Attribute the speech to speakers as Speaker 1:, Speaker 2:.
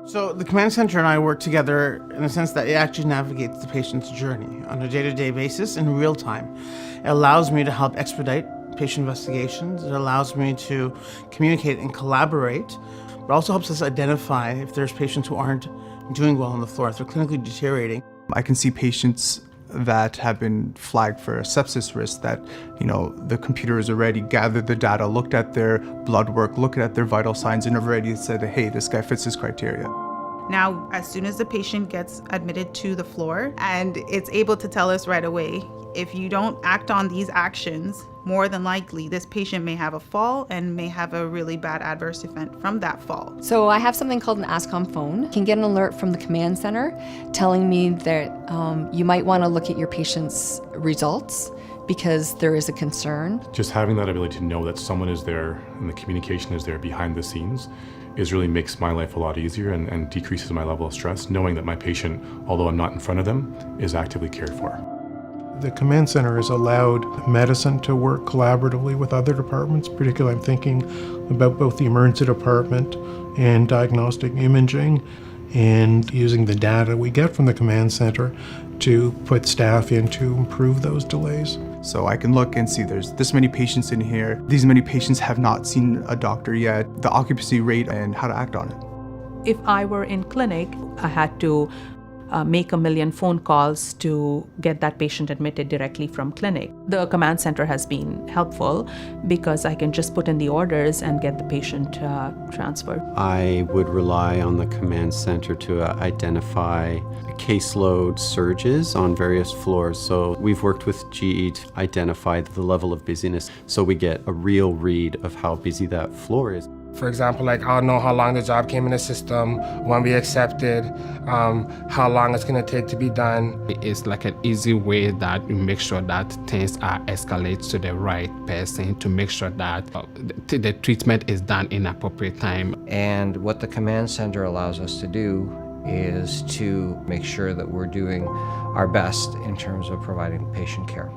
Speaker 1: So the command center and I work together in a sense that it actually navigates the patient's journey on a day-to-day basis in real time. It allows me to help expedite patient investigations. It allows me to communicate and collaborate, but also helps us identify if there's patients who aren't doing well on the floor, if they're clinically deteriorating.
Speaker 2: I can see patients that have been flagged for a sepsis risk that, the computer has already gathered the data, looked at their blood work, looked at their vital signs, and already said, hey, this guy fits this criteria.
Speaker 3: Now, as soon as the patient gets admitted to the floor, and it's able to tell us right away, if you don't act on these actions, more than likely this patient may have a fall and may have a really bad adverse event from that fall.
Speaker 4: So I have something called an ASCOM phone. You can get an alert from the command center telling me that you might want to look at your patient's results because there is a concern.
Speaker 5: Just having that ability to know that someone is there and the communication is there behind the scenes really makes my life a lot easier and decreases my level of stress, knowing that my patient, although I'm not in front of them, is actively cared for.
Speaker 6: The command center has allowed medicine to work collaboratively with other departments. Particularly, I'm thinking about both the emergency department and diagnostic imaging, and using the data we get from the command center to put staff in to improve those delays.
Speaker 2: So I can look and see there's this many patients in here. These many patients have not seen a doctor yet, the occupancy rate, and how to act on it.
Speaker 7: If I were in clinic, I had to make 1 million phone calls to get that patient admitted directly from clinic. The command center has been helpful because I can just put in the orders and get the patient transferred.
Speaker 8: I would rely on the command center to identify caseload surges on various floors. So we've worked with GE to identify the level of busyness so we get a real read of how busy that floor is.
Speaker 9: For example, I'll know how long the job came in the system, when we accepted, how long it's going to take to be done.
Speaker 10: It's like an easy way that you make sure that things are escalated to the right person to make sure that the treatment is done in appropriate time.
Speaker 11: And what the command center allows us to do is to make sure that we're doing our best in terms of providing patient care.